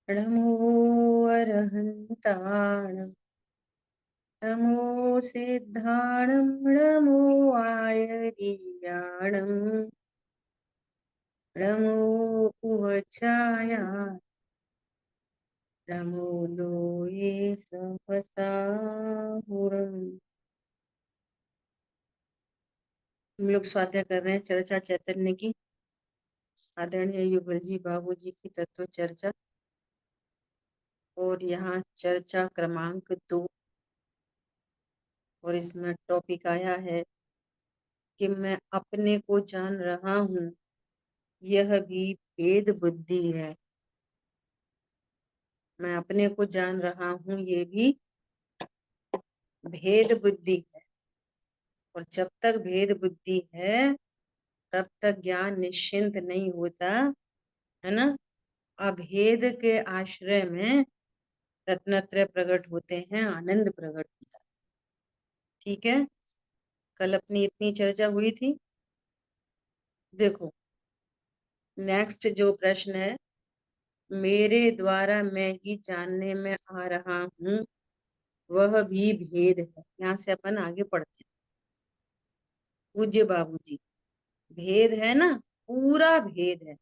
नमो अरहन्ताणं नमो सिद्धाणं नमो आयर्याणं नमो उवचाया नमो लोये सहसाहुरम्। हम लोग स्वाध्याय कर रहे हैं चर्चा चैतन्य की। आदरणीय युगल जी बाबू जी की तत्व चर्चा, और यहाँ चर्चा क्रमांक 2, और इसमें टॉपिक आया है कि मैं अपने को जान रहा हूँ, यह भी भेद बुद्धि है। मैं अपने को जान रहा हूँ, ये भी भेद बुद्धि है। और जब तक भेद बुद्धि है तब तक ज्ञान निश्चिंत नहीं होता, है ना। अभेद के आश्रय में रत्नत्रय प्रकट होते हैं, आनंद प्रकट होता है। ठीक है, कल अपनी इतनी चर्चा हुई थी। देखो नेक्स्ट जो प्रश्न है, मेरे द्वारा मैं ही जानने में आ रहा हूँ, वह भी भेद है। यहाँ से अपन आगे पढ़ते हैं। पूज्य बाबूजी, भेद है ना, पूरा भेद है।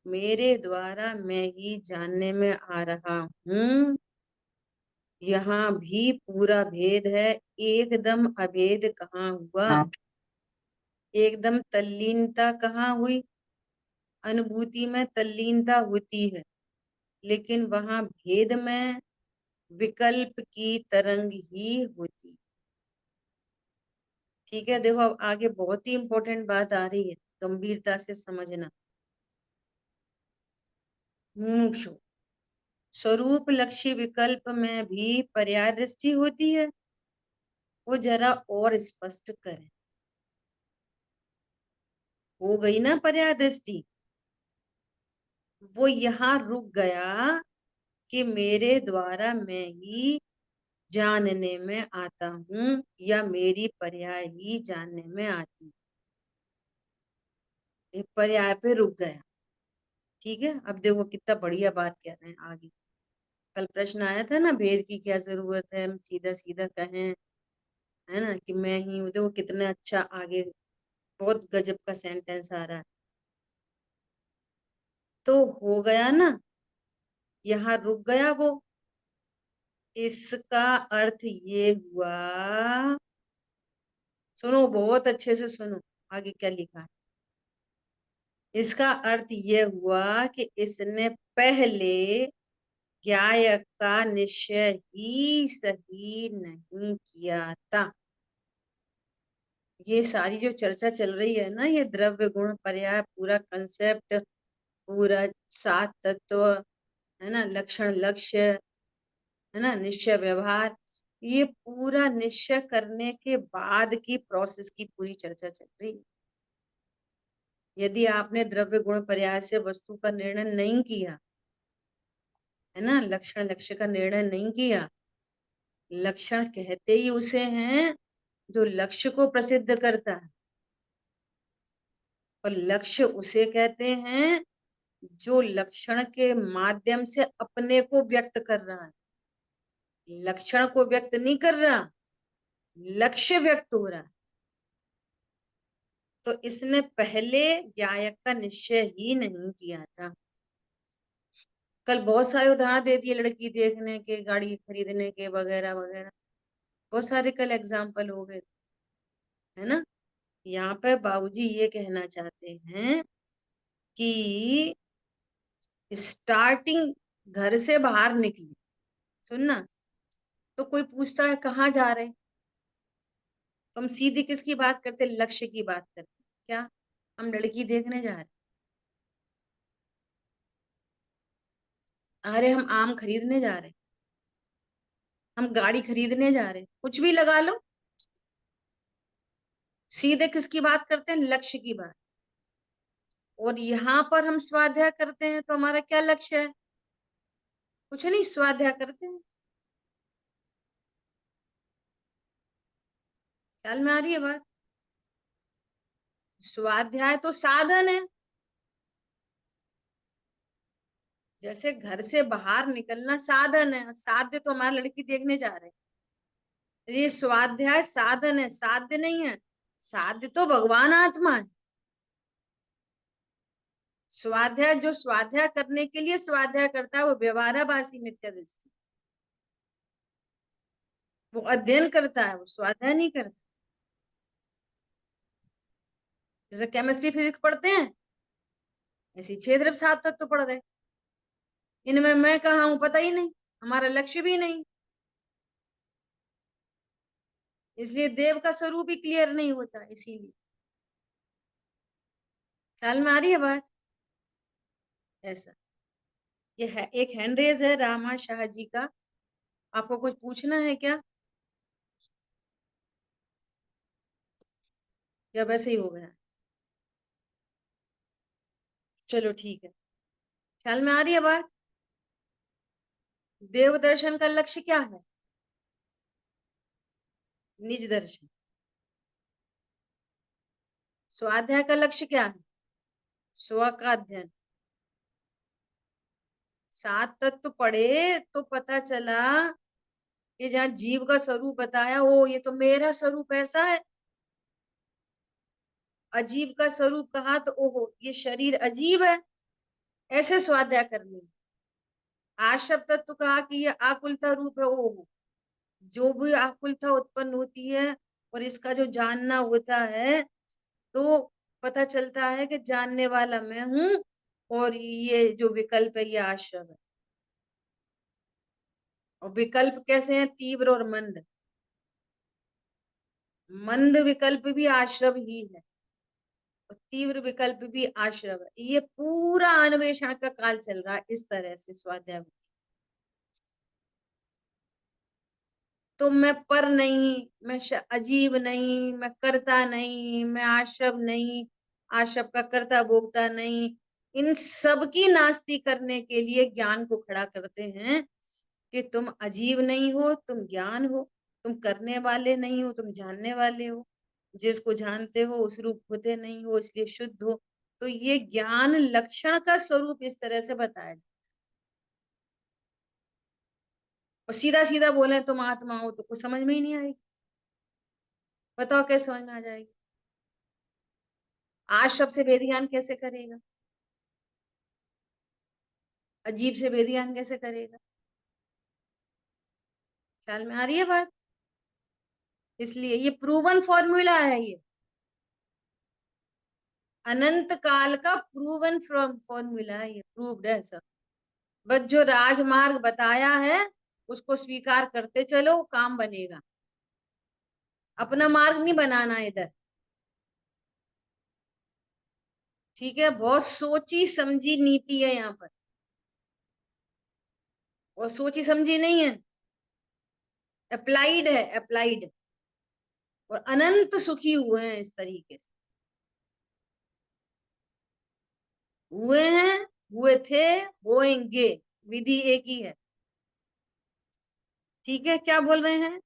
मेरे द्वारा मैं ही जानने में आ रहा हूँ, यहाँ भी पूरा भेद है। एकदम अभेद कहाँ हुआ? हाँ। एकदम तल्लीनता कहाँ हुई? अनुभूति में तल्लीनता होती है, लेकिन वहां भेद में विकल्प की तरंग ही होती। ठीक है, देखो अब आगे बहुत ही इंपॉर्टेंट बात आ रही है, गंभीरता से समझना। मुमुक्षु स्वरूप लक्ष्य विकल्प में भी पर्याय दृष्टि होती है, वो जरा और स्पष्ट करें। हो गई ना पर्याय दृष्टि? वो यहाँ रुक गया कि मेरे द्वारा मैं ही जानने में आता हूँ, या मेरी पर्याय ही जानने में आती। पर्याय पे रुक गया। ठीक है, अब देखो कितना बढ़िया बात कह रहे हैं आगे। कल प्रश्न आया था ना, भेद की क्या जरूरत है, हम सीधा सीधा कहें, है ना, कि मैं ही हूँ। देखो कितना अच्छा आगे, बहुत गजब का सेंटेंस आ रहा है। तो हो गया ना, यहाँ रुक गया वो। इसका अर्थ ये हुआ, सुनो बहुत अच्छे से सुनो आगे क्या लिखा है। इसका अर्थ ये हुआ कि इसने पहले ज्ञायक का निश्चय ही सही नहीं किया था। ये सारी जो चर्चा चल रही है ना, ये द्रव्य गुण पर्याय पूरा कंसेप्ट, पूरा 7 तत्व, है ना, लक्षण लक्ष्य, है ना, निश्चय व्यवहार, ये पूरा निश्चय करने के बाद की प्रोसेस की पूरी चर्चा चल रही है। यदि आपने द्रव्य गुण पर्याय से वस्तु का निर्णय नहीं किया, है ना, लक्षण लक्ष्य का निर्णय नहीं किया, लक्षण कहते ही उसे हैं जो लक्ष्य को प्रसिद्ध करता है, और लक्ष्य उसे कहते हैं जो लक्षण के माध्यम से अपने को व्यक्त कर रहा है। लक्षण को व्यक्त नहीं कर रहा, लक्ष्य व्यक्त हो रहा है। तो इसने पहले ज्ञायक का निश्चय ही नहीं किया था। कल बहुत सारे उदाहरण दे दिए, लड़की देखने के, गाड़ी खरीदने के, वगैरह वगैरह, बहुत सारे कल एग्जाम्पल हो गए, है ना। यहाँ पे बाबूजी ये कहना चाहते हैं कि स्टार्टिंग घर से बाहर निकली, सुनना, तो कोई पूछता है कहाँ जा रहे, तो हम सीधे किसकी बात करते, लक्ष्य की बात करते। क्या हम लड़की देखने जा रहे? अरे हम आम खरीदने जा रहे, हम गाड़ी खरीदने जा रहे, कुछ भी लगा लो, सीधे किसकी बात करते हैं, लक्ष्य की बात। और यहाँ पर हम स्वाध्याय करते हैं तो हमारा क्या लक्ष्य है? कुछ नहीं, स्वाध्याय करते हैं। ख्याल में आ रही है बात? स्वाध्याय तो साधन है। जैसे घर से बाहर निकलना साधन है, साध्य तो हमारे लड़की देखने जा रहे हैं, ये स्वाध्याय साधन है, साध्य नहीं है। साध्य तो भगवान आत्मा है। स्वाध्याय जो स्वाध्याय करने के लिए स्वाध्याय करता है वो व्यवहाराभासी मिथ्या दृष्टि, वो अध्ययन करता है, वो स्वाध्याय नहीं करता। जैसे केमिस्ट्री फिजिक्स पढ़ते हैं, ऐसे 6 द्रव्य 7 तत्व पढ़ रहे, इनमें मैं कहा हूं पता ही नहीं, हमारा लक्ष्य भी नहीं, इसलिए देव का स्वरूप ही क्लियर नहीं होता। इसीलिए ख्याल में आ रही है बात? ऐसा ये है, एक हैंड रेज है रामा शाह जी का, आपको कुछ पूछना है क्या, या वैसे ही हो गया? चलो ठीक है, ख्याल में आ रही है बात? देव दर्शन का लक्ष्य क्या है? निज दर्शन। स्वाध्याय का लक्ष्य क्या है? स्व का अध्ययन। 7 तत्व पढ़े तो पता चला कि जहाँ जीव का स्वरूप बताया, ओ ये तो मेरा स्वरूप ऐसा है। अजीब का स्वरूप कहा तो ओहो ये शरीर अजीब है, ऐसे स्वाध्याय करनी। आशव तत्व कहा कि ये आकुलता रूप है, ओहो जो भी आकुलता उत्पन्न होती है और इसका जो जानना होता है, तो पता चलता है कि जानने वाला मैं हूं, और ये जो विकल्प है ये आश्रव है। और विकल्प कैसे हैं? तीव्र और मंद। मंद विकल्प भी आश्रव ही है और तीव्र विकल्प भी आश्रव है। ये पूरा अन्वेषण का काल चल रहा है इस तरह से स्वाध्याय। तो मैं पर नहीं, मैं अजीब नहीं, मैं कर्ता नहीं, मैं आशव नहीं, आशव का कर्ता भोगता नहीं, इन सब की नास्ती करने के लिए ज्ञान को खड़ा करते हैं कि तुम अजीब नहीं हो, तुम ज्ञान हो, तुम करने वाले नहीं हो, तुम जानने वाले हो, जिसको जानते हो उस रूप होते नहीं हो, इसलिए शुद्ध हो। तो ये ज्ञान लक्षण का स्वरूप इस तरह से बताया। और सीधा सीधा बोले तुम आत्मा हो तो कुछ समझ में ही नहीं आएगी। बताओ कैसे समझ में आ जाएगी? आज शब्द से भेद ज्ञान कैसे करेगा? अजीब से भेद ज्ञान कैसे करेगा? ख्याल में आ रही है बात? इसलिए ये प्रूवन फॉर्मूला है, ये अनंत काल का प्रूवन फॉर्मूला है, ये प्रूव्ड है सब। बस जो राजमार्ग बताया है उसको स्वीकार करते चलो, काम बनेगा। अपना मार्ग नहीं बनाना इधर, ठीक है? बहुत सोची समझी नीति है यहाँ पर, और सोची समझी नहीं है, अप्लाइड है, अप्लाइड। और अनंत सुखी हुए हैं इस तरीके से, हुए हैं, हुए थे, होएंगे, विधि एक ही है। ठीक है, क्या बोल रहे हैं?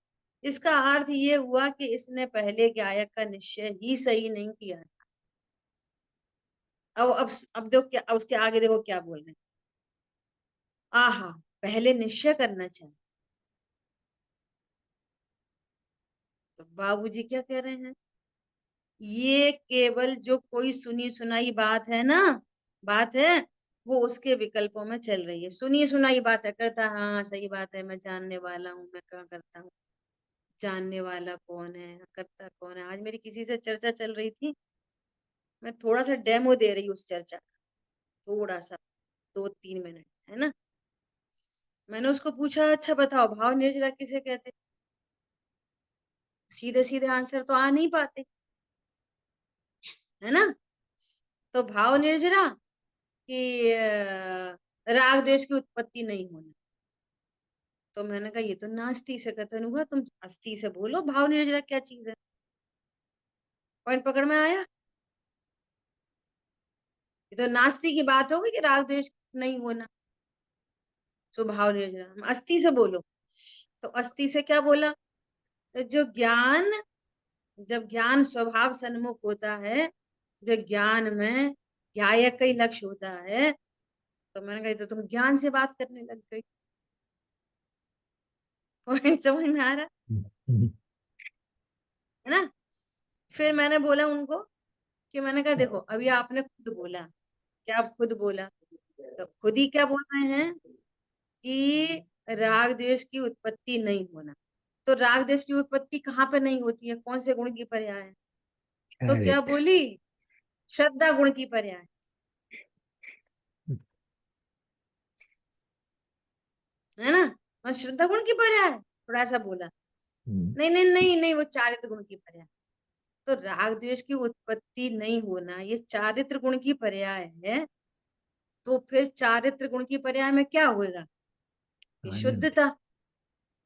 इसका अर्थ ये हुआ कि इसने पहले गायक का निश्चय ही सही नहीं किया। अब देखो क्या, अब उसके आगे देखो क्या बोल रहे हैं। आहा, पहले निश्चय करना चाहिए। तो बाबूजी क्या कह रहे हैं? ये केवल जो कोई सुनी सुनाई बात है ना, बात है, वो उसके विकल्पों में चल रही है। सुनी सुनाई बात है, करता हाँ सही बात है, मैं जानने वाला हूँ, मैं क्या करता हूँ, जानने वाला कौन है, करता कौन है। आज मेरी किसी से चर्चा चल रही थी, मैं थोड़ा सा डेमो दे रही हूँ उस चर्चा का, थोड़ा सा, 2-3 मिनट, है ना। मैंने उसको पूछा अच्छा बताओ भाव निर्जरा किसे कहते? सीधे सीधे आंसर तो आ नहीं पाते, है ना। तो भाव निर्जरा कि राग द्वेष की उत्पत्ति नहीं होना। तो मैंने कहा ये तो नास्ती से कथन हुआ, तुम अस्थि से बोलो भाव निर्जरा क्या चीज है। पॉइंट पकड़ में आया? ये तो नास्ती की बात होगी कि राग द्वेष नहीं होना, तो भाव निर्जरा अस्थि से बोलो। तो अस्थि से क्या बोला? तो जो ज्ञान, जब ज्ञान स्वभाव सन्मुख होता है, जब ज्ञान में ध्यायक का ही लक्ष्य होता है, तो मैंने कहा "ये तो तुम ज्ञान से बात करने लग गई"। पॉइंट समझ में आ रहा है ना। फिर मैंने बोला उनको कि मैंने कहा देखो अभी आपने खुद बोला, क्या आप खुद बोला, तो खुद ही क्या बोल रहे हैं कि राग द्वेष की उत्पत्ति नहीं होना। तो राग द्वेष की उत्पत्ति कहाँ पे नहीं होती है, कौन से गुण की पर्याय है? तो क्या चारित्र। बोली? श्रद्धा गुण की पर्याय, है ना। और श्रद्धा गुण की पर्याय थोड़ा सा बोला, नहीं नहीं नहीं नहीं, वो चारित्र गुण की पर्याय। तो राग द्वेष की उत्पत्ति नहीं होना ये चारित्र गुण की पर्याय है। तो फिर चारित्र गुण की पर्याय में क्या होएगा? ये आनंद। शुद्धता।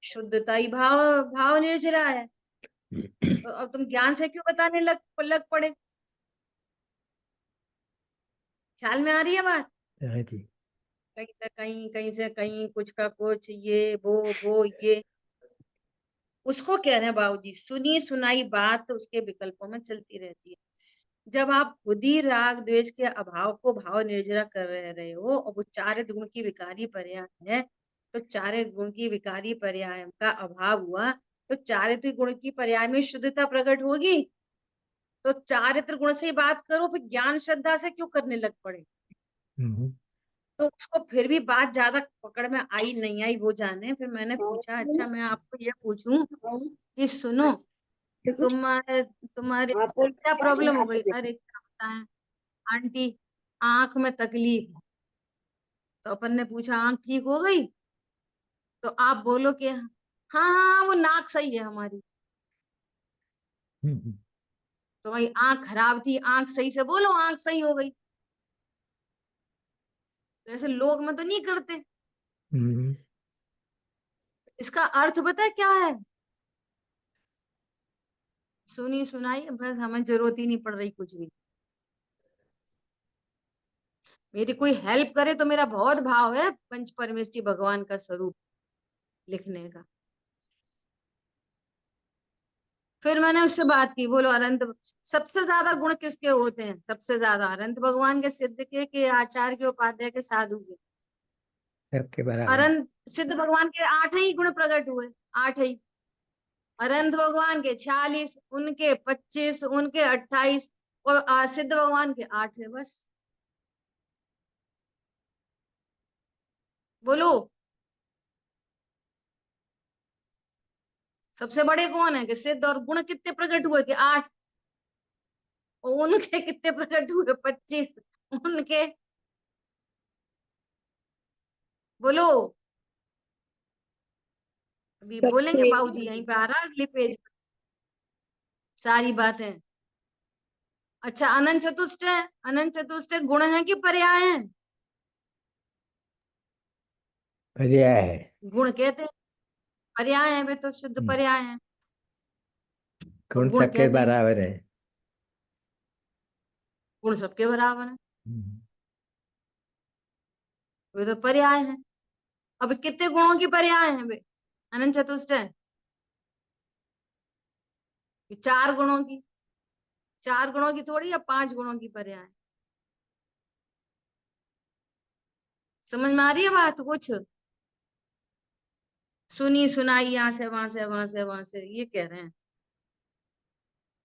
शुद्धता ही भाव भाव निर्जरा है। तो अब तुम ज्ञान से क्यों बताने लग पड़े? ख्याल में आ रही है बात? हाँ जी। कहीं से कहीं कुछ का कुछ, ये वो ये, उसको कह रहे हैं बाबूजी सुनी सुनाई बात उसके विकल्पों में चलती रहती है। जब आप खुद ही राग द्वेष के अभाव को भाव निर्जरा कर रहे हो और वो चार गुण की विकारी पर्याय है, तो चार गुण की विकारी पर्याय का अभाव हुआ, तो चारित्र गुण की पर्याय में शुद्धता प्रकट होगी। तो चारित्र गुण से ही बात करो, फिर ज्ञान श्रद्धा से क्यों करने लग पड़े? हम्म। तो उसको फिर भी बात ज्यादा पकड़ में आई नहीं आई वो जाने। फिर मैंने पूछा अच्छा मैं आपको ये पूछूं कि सुनो, तुम्हारे तुम्हारे क्या प्रॉब्लम हो गई? अरे क्या बताएं आंटी, आंख में तकलीफ है। तो अपन ने पूछा आंख ठीक हो गई? तो आप बोलो कि हाँ हाँ वो नाक सही है हमारी। हम्म। तो भाई आंख खराब थी, आंख सही से बोलो आंख सही हो गई। तो ऐसे लोग में तो नहीं करते। हम्म। इसका अर्थ पता है क्या है? सुनी सुनाई बस, हमें जरूरत ही नहीं पड़ रही कुछ भी। मेरी कोई हेल्प करे तो मेरा बहुत भाव है पंच परमेष्टि भगवान का स्वरूप लिखने का। फिर मैंने उससे बात की, बोलो अनंत सबसे ज्यादा गुण किसके होते हैं? सबसे ज्यादा अनंत भगवान के, सिद्ध के आचार्य के, उपाध्याय के, साधु के। सबके बराबर। अनंत सिद्ध भगवान के 8 ही गुण प्रकट हुए, 8 ही। अनंत भगवान के 46, उनके 25, उनके 28, और सिद्ध भगवान के 8 है बस। बोलो सबसे बड़े कौन है? कि सिद्ध, और गुण कितने प्रकट हुए? कि 8। और उनके कितने प्रकट हुए? 25। उनके बोलो, अभी बोलेंगे बाबूजी, यहीं पे आ रहा है अगले पेज पे सारी बातें। अच्छा अनंत चतुष्ट है, अनंत चतुष्ट गुण है कि पर्याय है? पर्याय है। गुण कहते हैं, पर्याय है वे तो शुद्ध हम्म। पर्याय है। और कौन गुण सबके कहते हैं, बराबर है? गुण सबके बराबर है, हम्म। वे तो पर्याय है। अब कितने गुणों की पर्याय है वे? अनंत चतुष्ट है, ये 4 गुणों की, 4 गुणों की थोड़ी, या 5 गुणों की पर्याय। समझ में आ रही है बात कुछ? सुनी सुनाई यहाँ से वहां से, वहां से वहां से, ये कह रहे हैं।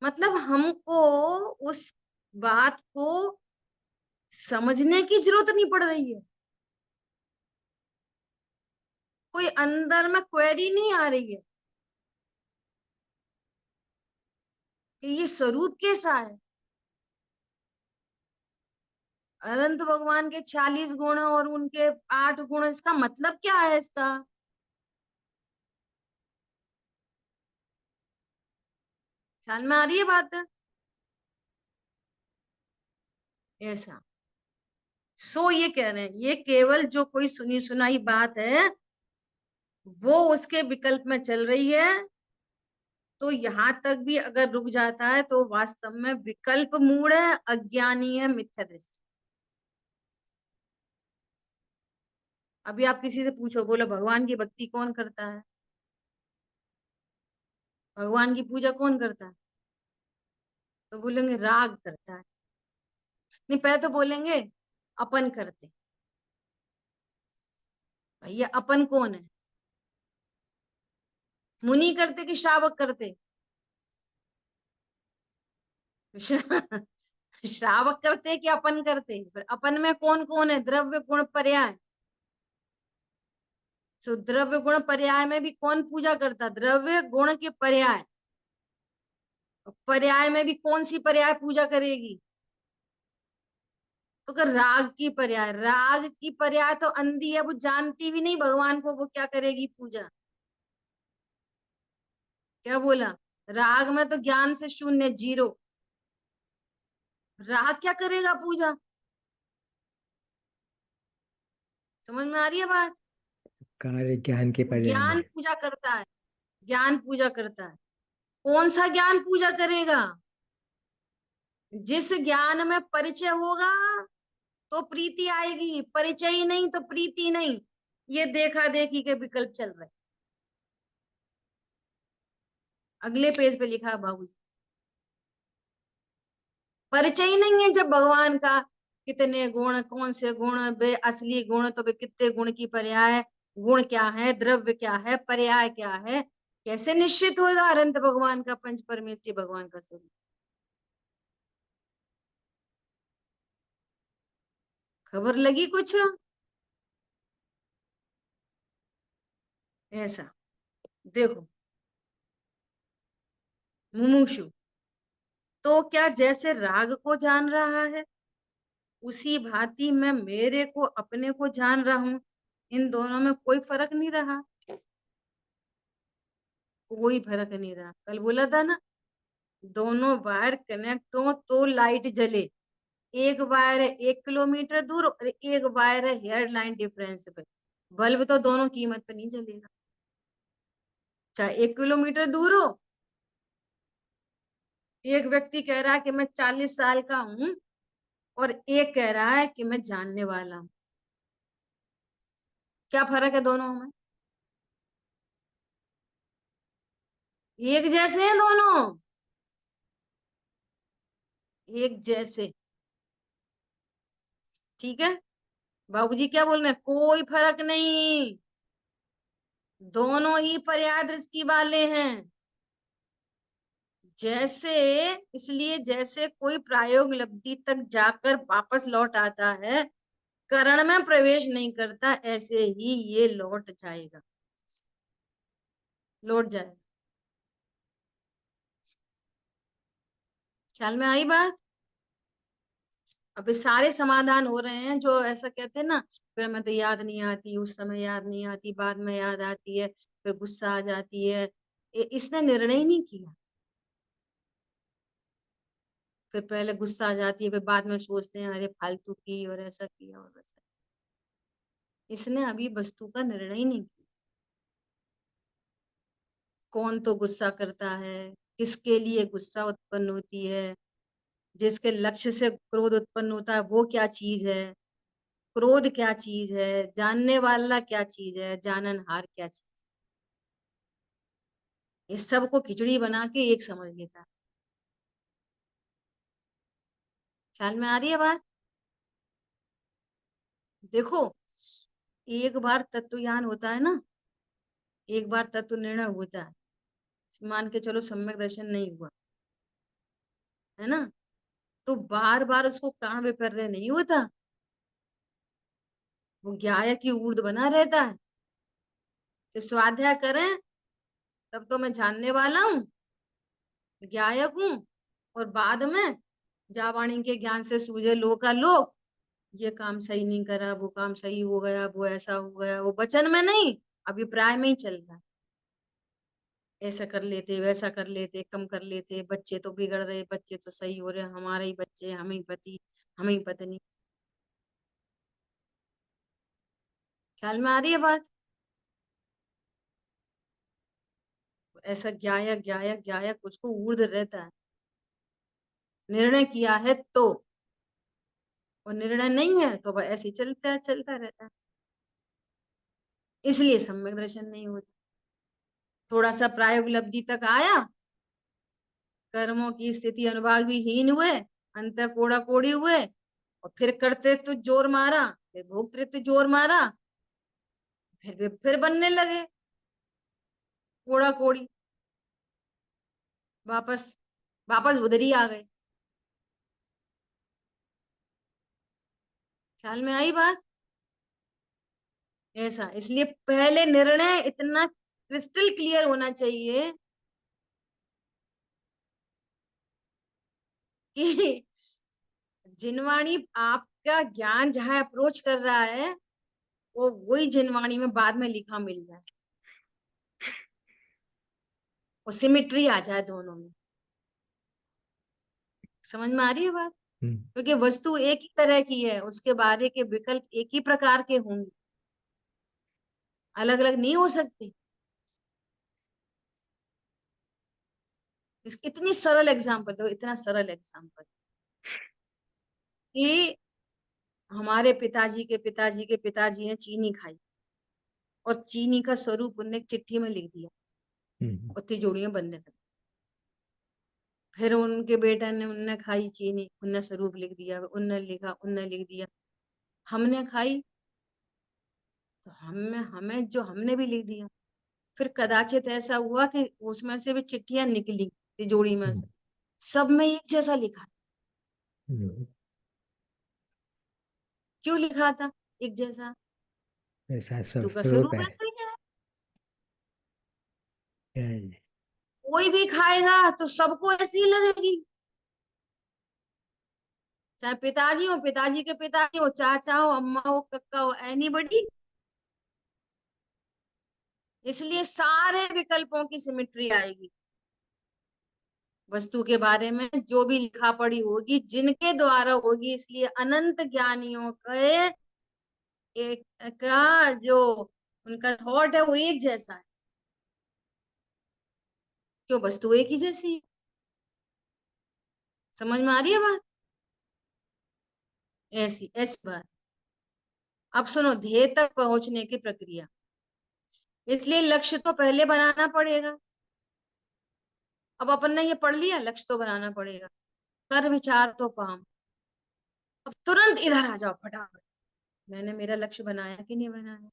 मतलब हमको उस बात को समझने की जरूरत नहीं पड़ रही है, कोई अंदर में क्वेरी नहीं आ रही है कि ये स्वरूप कैसा है। अनंत भगवान के 46 गुण और उनके 8 गुण, इसका मतलब क्या है इसका? ख्याल में आ रही है बात? ऐसा ये कह रहे हैं ये केवल जो कोई सुनी सुनाई बात है वो उसके विकल्प में चल रही है। तो यहां तक भी अगर रुक जाता है तो वास्तव में विकल्प मूड है, अज्ञानी है, मिथ्या दृष्टि। अभी आप किसी से पूछो, बोलो भगवान की भक्ति कौन करता है, भगवान की पूजा कौन करता है? तो बोलेंगे राग करता है। नहीं, पहले तो बोलेंगे अपन करते, भैया अपन कौन है? मुनि करते कि श्रावक करते? श्रावक करते कि अपन करते? पर अपन में कौन कौन है? द्रव्य गुण पर्याय। सो द्रव्य गुण पर्याय में भी कौन पूजा करता? द्रव्य गुण के पर्याय। पर्याय में भी कौन सी पर्याय पूजा करेगी? तो कर राग की पर्याय। राग की पर्याय तो अंधी है, वो जानती भी नहीं भगवान को, वो क्या करेगी पूजा? क्या बोला? राग में तो ज्ञान से शून्य, जीरो। राग क्या करेगा पूजा? समझ में आ रही है बात? कार्य ज्ञान के वो पर्याय में ज्ञान है। पूजा करता है। ज्ञान पूजा करता है। कौन सा ज्ञान पूजा करेगा? जिस ज्ञान में परिचय होगा तो प्रीति आएगी, परिचय ही नहीं तो प्रीति नहीं। ये देखा देखी के विकल्प चल रहे। अगले पेज पे लिखा है बाबूजी, परिचय ही नहीं है जब भगवान का। कितने गुण, कौन से गुण, वे असली गुण तो वे कितने गुण की पर्याय। गुण क्या है, द्रव्य क्या है, पर्याय क्या है, कैसे निश्चित होगा अनंत भगवान का, पंच परमेष्टि भगवान का स्वरूप? खबर लगी कुछ? ऐसा देखो, मुमुक्षु तो क्या जैसे राग को जान रहा है, उसी भांति मैं मेरे को, अपने को जान रहा हूं। इन दोनों में कोई फर्क नहीं रहा। कोई फर्क नहीं रहा। कल बोला था ना, दोनों वायर कनेक्ट हो तो लाइट जले। एक वायर है 1 किलोमीटर दूर और एक वायर है हेयर लाइन डिफरेंस पे, बल्ब तो दोनों कीमत पे नहीं जलेगा। चाहे 1 किलोमीटर दूर हो। एक व्यक्ति कह रहा है कि मैं 40 साल का हूं, और एक कह रहा है कि मैं जानने वाला हूं। क्या फर्क है दोनों में? एक जैसे हैं दोनों, एक जैसे। ठीक है। बाबूजी क्या बोल रहे हैं? कोई फर्क नहीं, दोनों ही पर्याय दृष्टि वाले हैं। जैसे, इसलिए जैसे कोई प्रायोग लब्धि तक जाकर वापस लौट आता है, करण में प्रवेश नहीं करता, ऐसे ही ये लौट जाएगा। लौट जाएगा। ख्याल में आई बात? अभी सारे समाधान हो रहे हैं जो ऐसा कहते हैं ना, फिर मैं तो याद नहीं आती, उस समय याद नहीं आती, बाद में याद आती है, फिर गुस्सा आ जाती है। इसने निर्णय ही नहीं किया। फिर पहले गुस्सा आ जाती है, फिर बाद में सोचते हैं अरे फालतू की, और ऐसा किया और वैसा। इसने अभी वस्तु का निर्णय ही नहीं किया। कौन तो गुस्सा करता है, किसके लिए गुस्सा उत्पन्न होती है, जिसके लक्ष्य से क्रोध उत्पन्न होता है वो क्या चीज है, क्रोध क्या चीज है, जानने वाला क्या चीज है, जाननहार क्या चीज। ये सबको खिचड़ी बना के एक समझ लेता है। ख्याल में आ रही है बात? देखो, एक बार तत्व ज्ञान होता है ना, एक बार तत्व निर्णय होता है, मान के चलो सम्यक दर्शन नहीं हुआ, है ना, तो बार बार उसको कारण विपर्य नहीं होता। वो ज्ञाय की ऊर्ध्व बना रहता है कि स्वाध्याय करें तब तो मैं जानने वाला हूँ, ज्ञायक हूँ, और बाद में जावाणी के ज्ञान से सूझे लो का लो, ये काम सही नहीं करा, वो काम सही हो गया, वो ऐसा हो गया, वो वचन में नहीं, अभिप्राय में ही चल रहा है। ऐसा कर लेते, वैसा कर लेते, कम कर लेते, बच्चे तो बिगड़ रहे, बच्चे तो सही हो रहे, हमारे ही बच्चे, हम ही पति, हम ही पत्नी। ख्याल में आ रही है बात? ऐसा ज्ञायक ज्ञायक ज्ञायक उसको ऊर्ध्व रहता है। निर्णय किया है तो, और निर्णय नहीं है तो वह ऐसे ही चलता है, चलता रहता है। इसलिए सम्यक दर्शन नहीं होता। थोड़ा सा प्रायोपलब्धि तक आया, कर्मों की स्थिति अनुभाग भी हीन हुए, अंत कोड़ा कोड़ी हुए, और फिर कर्तृत्व जोर मारा, फिर भोक्तृत्व जोर मारा, फिर बनने लगे कोड़ा कोड़ी, वापस वापस उधर ही आ गए। ख्याल में आई बात? ऐसा इसलिए पहले निर्णय इतना क्रिस्टल क्लियर होना चाहिए कि जिनवाणी आपका ज्ञान जहां अप्रोच कर रहा है, वो वही जिनवाणी में बाद में लिखा मिल जाए, और सिमिट्री आ जाए दोनों में। समझ में आ रही है बात? हम्म। क्योंकि वस्तु एक ही तरह की है, उसके बारे के विकल्प एक ही प्रकार के होंगे, अलग अलग नहीं हो सकते। इतनी सरल एग्जांपल दो, इतना सरल एग्जांपल कि हमारे पिताजी के पिताजी के पिताजी ने चीनी खाई, और चीनी का स्वरूप उनने एक चिट्ठी में लिख दिया हम्म। और तिजोरी में बंद कर। फिर उनके बेटे ने, उनने खाई चीनी, उनने स्वरूप लिख दिया, उनने लिखा, उनने लिख दिया। हमने खाई तो हमें हमें जो हमने भी लिख दिया। फिर कदाचित ऐसा हुआ कि उसमें से भी चिट्ठियां निकली तिजोरी में हम्म। से, सब में एक जैसा लिखा। हम्म। क्यों लिखा था एक जैसा? ऐसा वस्तु का स्वरूप स्वरूप है। ऐसा ही है। क्या है ये? कोई भी खाएगा तो सबको ऐसी ही लगेगी, चाहे पिताजी के पिताजी हो, चाचा हो, अम्मा हो, कक्का हो, एनीबडी। इसलिए सारे विकल्पों की सिमिट्री आएगी। वस्तु के बारे में जो भी लिखा पढ़ी होगी, जिनके द्वारा होगी, इसलिए अनंत ज्ञानियों के एक का जो उनका थॉट है वो एक जैसा है, क्यों? वस्तु एक ही जैसी है। समझ में आ रही है बात? ऐसी ऐसी बात। अब सुनो, ध्येय तक पहुंचने की प्रक्रिया। इसलिए लक्ष्य तो पहले बनाना पड़ेगा। अब अपन ने ये पढ़ लिया, लक्ष्य तो बनाना पड़ेगा। कर विचार तो काम। अब तुरंत इधर आ जाओ फटाफट, मैंने मेरा लक्ष्य बनाया कि नहीं बनाया?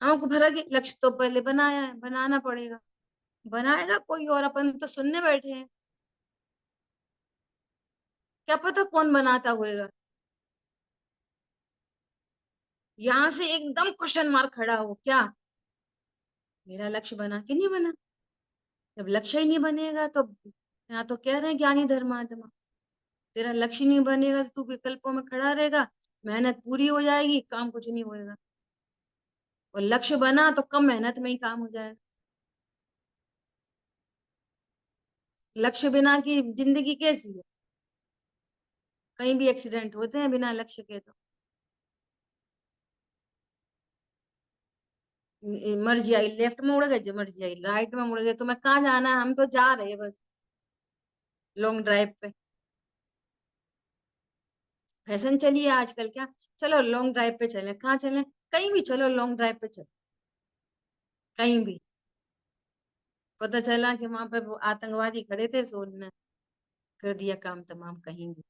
हमको फर्क है, लक्ष्य तो पहले बनाया है, बनाना पड़ेगा। बनाएगा कोई और, अपन तो सुनने बैठे हैं। क्या पता कौन बनाता होएगा। यहां से एकदम क्वेश्चन मार्क खड़ा हो, क्या मेरा लक्ष्य बना कि नहीं बना? जब लक्ष्य ही नहीं बनेगा तो, यहाँ तो कह रहे हैं ज्ञानी धर्मात्मा, तेरा लक्ष्य नहीं बनेगा तो तू विकल्पों में खड़ा रहेगा, मेहनत पूरी हो जाएगी, काम कुछ नहीं होएगा। और लक्ष्य बना तो कम मेहनत में ही काम हो जाएगा। लक्ष्य बिना की जिंदगी कैसी है? कहीं भी एक्सीडेंट होते हैं बिना लक्ष्य के तो। मर्जी आई लेफ्ट में उड़ गए, मर्जी आई राइट में मुड़ गए, तुम्हें कहाँ जाना है? हम तो जा रहे हैं बस लॉन्ग ड्राइव पे। फैशन चलिए आजकल क्या, चलो लॉन्ग ड्राइव पे चले, कहाँ चले? कहीं भी चलो, लॉन्ग ड्राइव पे चलो, कहीं भी। पता चला कि वहां पे वो आतंकवादी खड़े थे, सो उन्होंने कर दिया काम तमाम कहीं भी।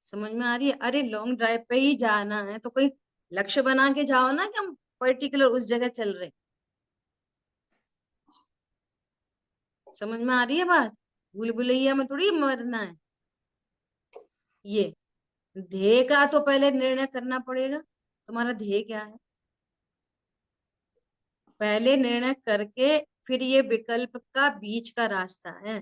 समझ में आ रही है? अरे लॉन्ग ड्राइव पे ही जाना है तो कोई लक्ष्य बना के जाओ ना, कि हम पर्टिकुलर उस जगह चल रहे। समझ में आ रही है बात? भूल भुलैया में थोड़ी मरना है। ये ध्येय का तो पहले निर्णय करना पड़ेगा, तुम्हारा ध्येय क्या है? पहले निर्णय करके फिर ये विकल्प का बीच का रास्ता है।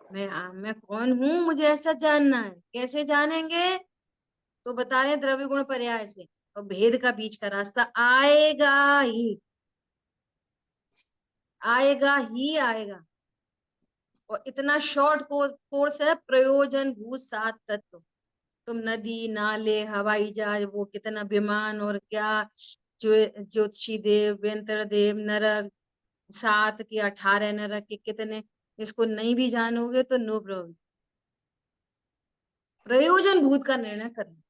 मैं कौन हूं, मुझे ऐसा जानना है। कैसे जानेंगे? तो बता रहे हैं द्रव्य गुण पर्याय से। और भेद का बीच का रास्ता आएगा ही, आएगा ही आएगा। और इतना शॉर्ट कोर्स है, प्रयोजन भूत सात तत्व। तुम नदी नाले हवाई जहाज, वो कितना विमान और क्या, ज्योतिषी देव, व्यंतर देव, नरक, 7 के 18 नरक के कितने, इसको नहीं भी जानोगे तो नो प्रॉब्लम। प्रयोजन भूत का निर्णय करना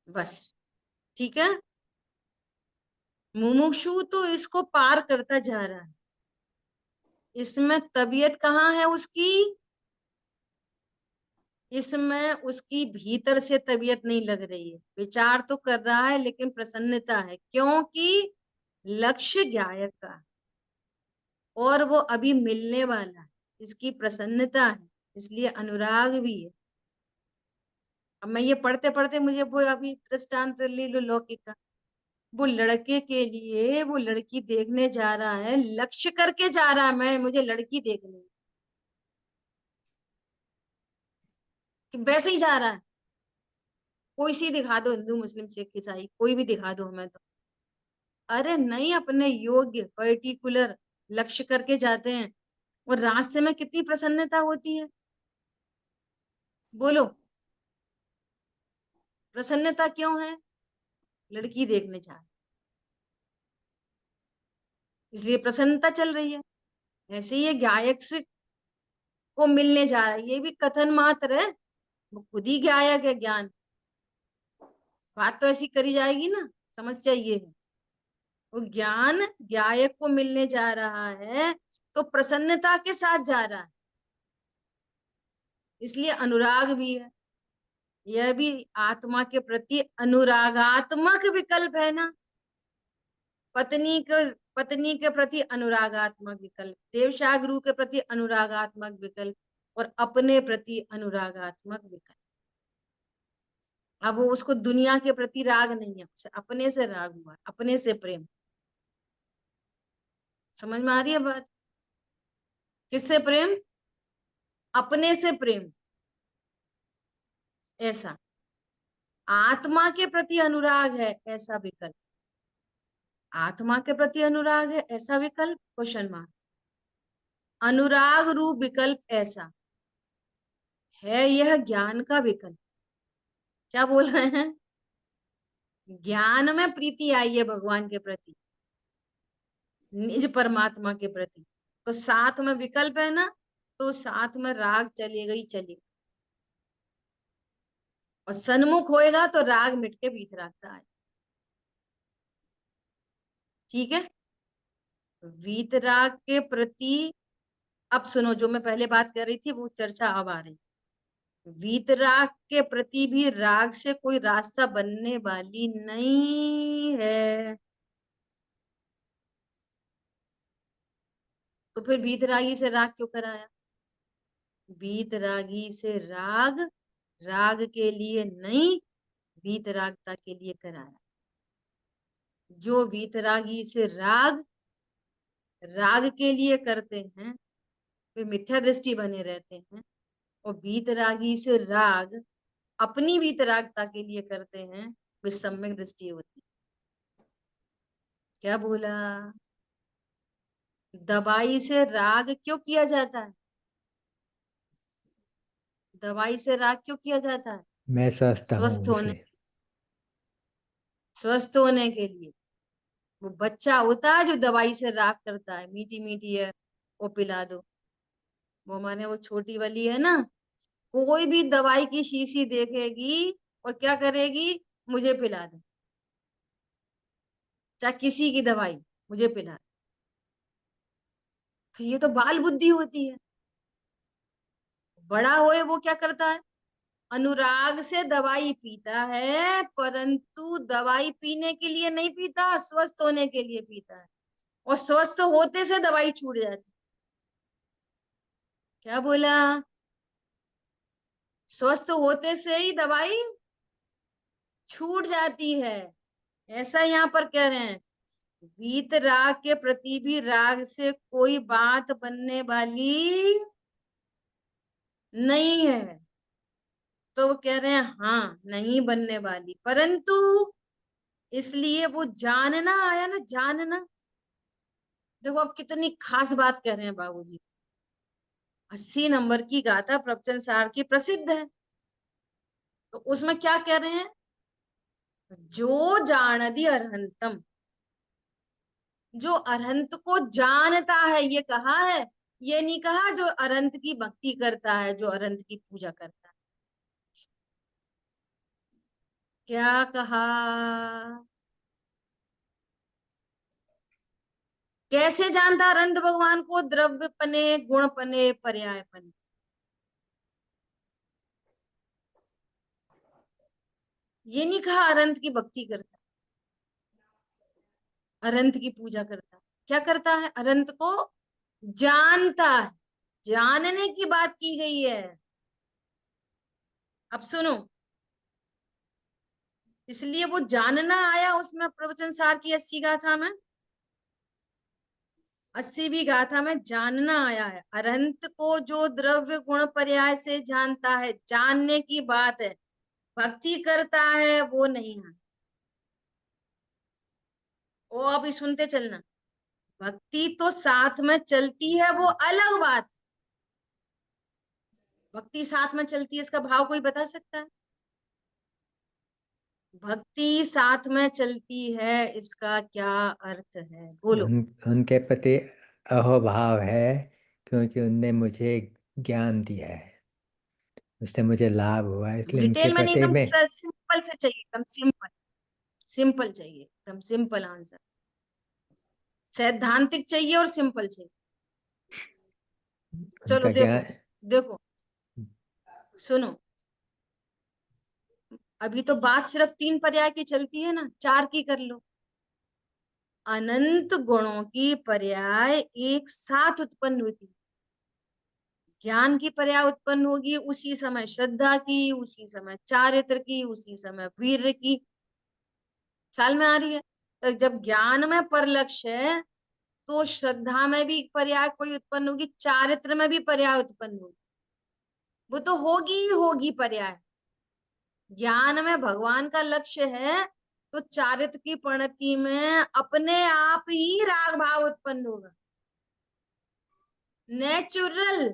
बस। ठीक है? मुमुक्षु तो इसको पार करता जा रहा है। इसमें तबीयत कहाँ है उसकी? इसमें उसकी भीतर से तबीयत नहीं लग रही है, विचार तो कर रहा है लेकिन प्रसन्नता है, क्योंकि लक्ष्य गायक का है और वो अभी मिलने वाला है, इसकी प्रसन्नता है, इसलिए अनुराग भी है। अब मैं ये पढ़ते पढ़ते मुझे वो अभी दृष्टांत ले लो लौकिक का। वो लड़के के लिए वो लड़की देखने जा रहा है, लक्ष्य करके जा रहा है, मैं मुझे लड़की देखनी है, कि वैसे ही जा रहा है। कोई सी दिखा दो, हिंदू मुस्लिम सिख ईसाई कोई भी दिखा दो हमें तो। अरे नहीं, अपने योग्य पर्टिकुलर लक्ष्य करके जाते हैं और रास्ते में कितनी प्रसन्नता होती है। बोलो, प्रसन्नता क्यों है? लड़की देखने जा रहे, इसलिए प्रसन्नता चल रही है। ऐसे ही ये गायक से को मिलने जा रहा है, ये भी कथन मात्र है, वो खुद ही गायक है ज्ञान। बात तो ऐसी करी जाएगी ना, समस्या ये है। वो ज्ञान गायक को मिलने जा रहा है तो प्रसन्नता के साथ जा रहा है, इसलिए अनुराग भी है। यह भी आत्मा के प्रति अनुरागात्मक विकल्प है ना। पत्नी के पत्नी के प्रति अनुरागात्मक विकल्प, देवशागुरु के प्रति अनुरागात्मक विकल्प, और अपने प्रति अनुरागात्मक विकल्प। अब वो उसको दुनिया के प्रति राग नहीं है, उसे अपने से राग हुआ, अपने से प्रेम। समझ में आ रही है बात? किससे प्रेम? अपने से प्रेम। ऐसा आत्मा के प्रति अनुराग है, ऐसा विकल्प। आत्मा के प्रति अनुराग है ऐसा विकल्प, क्वेश्चन मार्क। अनुराग रूप विकल्प ऐसा है, यह ज्ञान का विकल्प। क्या बोल रहे हैं? ज्ञान में प्रीति आई है भगवान के प्रति, निज परमात्मा के प्रति, तो साथ में विकल्प है ना, तो साथ में राग चलेगा ही चलेगा। और सन्मुख होएगा तो राग मिट के वीतरागता है। ठीक है, वीतराग के प्रति अब सुनो, जो मैं पहले बात कर रही थी वो चर्चा अब आ रही। वीतराग के प्रति भी राग से कोई रास्ता बनने वाली नहीं है, तो फिर वीतरागी से राग क्यों कराया? वीतरागी से राग राग के लिए नहीं, वीतरागता के लिए कराया। जो वीतरागी से राग राग के लिए करते हैं वे मिथ्या दृष्टि बने रहते हैं, और वीतरागी से राग अपनी वीतरागता के लिए करते हैं वे सम्यक दृष्टि होती है। क्या बोला? दवाई से राग क्यों किया जाता है? दवाई से राग क्यों किया जाता है? मैं समझता हूँ स्वस्थ होने, इसे। स्वस्थ होने के लिए। वो बच्चा होता है जो दवाई से राग करता है, मीठी मीठी है वो पिला दो। वो माने वो छोटी वाली है ना, कोई भी दवाई की शीशी देखेगी और क्या करेगी? मुझे पिला दो, चाहे किसी की दवाई, मुझे पिला दो। तो ये तो बाल बुद्धि होती है। बड़ा होए वो क्या करता है? अनुराग से दवाई पीता है, परंतु दवाई पीने के लिए नहीं पीता, स्वस्थ होने के लिए पीता है। और स्वस्थ होते से दवाई छूट जाती। क्या बोला? स्वस्थ होते से ही दवाई छूट जाती है, ऐसा यहाँ पर कह रहे हैं। वीत राग के प्रति भी राग से कोई बात बनने वाली नहीं है, तो वो कह रहे हैं हाँ नहीं बनने वाली, परंतु इसलिए वो जानना आया ना, जानना। देखो अब कितनी खास बात कह रहे हैं बाबूजी। 80 नंबर की गाथा प्रवचन सार की प्रसिद्ध है, तो उसमें क्या कह रहे हैं? जो जानदी अरहंतम, जो अरहंत को जानता है, ये कहा है। ये नहीं कहा जो अरहंत की भक्ति करता है, जो अरहंत की पूजा करता है। क्या कहा? कैसे जानता अरहंत भगवान को? द्रव्य पने, गुण पने, पर्याय पने। ये नहीं कहा अनंत की भक्ति करता, अनंत की पूजा करता। क्या करता है? अनंत को जानता है, जानने की बात की गई है। अब सुनो, इसलिए वो जानना आया उसमें प्रवचन सार की 80 गाथा में, 80 भी गाथा में जानना आया है। अनंत को जो द्रव्य गुण पर्याय से जानता है, जानने की बात है। भक्ति करता है वो नहीं है। वो अभी सुनते चलना, भक्ति तो साथ में चलती है वो अलग बात। भक्ति साथ में चलती है, इसका भाव कोई बता सकता है? भक्ति साथ में चलती है, इसका क्या अर्थ है? बोलो। उनके प्रति अहोभाव है, क्योंकि उनने मुझे ज्ञान दिया है, उससे मुझे लाभ हुआ है, इसलिए उनके डिटेल में नहीं, प्रति एकदम में। सिंपल से चाहिए, एकदम सिंपल। सिंपल चाहिए, एकदम सिंपल आंसर। सैद्धांतिक चाहिए और सिंपल चाहिए। चलो उनका देखो, ज्ञान। देखो सुनो, अभी तो बात सिर्फ 3 पर्याय की चलती है ना, 4 की कर लो। अनंत गुणों की पर्याय एक साथ उत्पन्न होती है। ज्ञान की पर्याय उत्पन्न होगी उसी समय श्रद्धा की, उसी समय चारित्र की, उसी समय वीर की। ख्याल में आ रही है? तो जब ज्ञान में परलक्ष्य है, तो श्रद्धा में भी पर्याय कोई उत्पन्न होगी, चारित्र में भी पर्याय उत्पन्न होगी। वो तो होगी ही होगी पर्याय। ज्ञान में भगवान का लक्ष्य है, तो चारित्र की परिणति में अपने आप ही राग भाव उत्पन्न होगा, नेचुरल,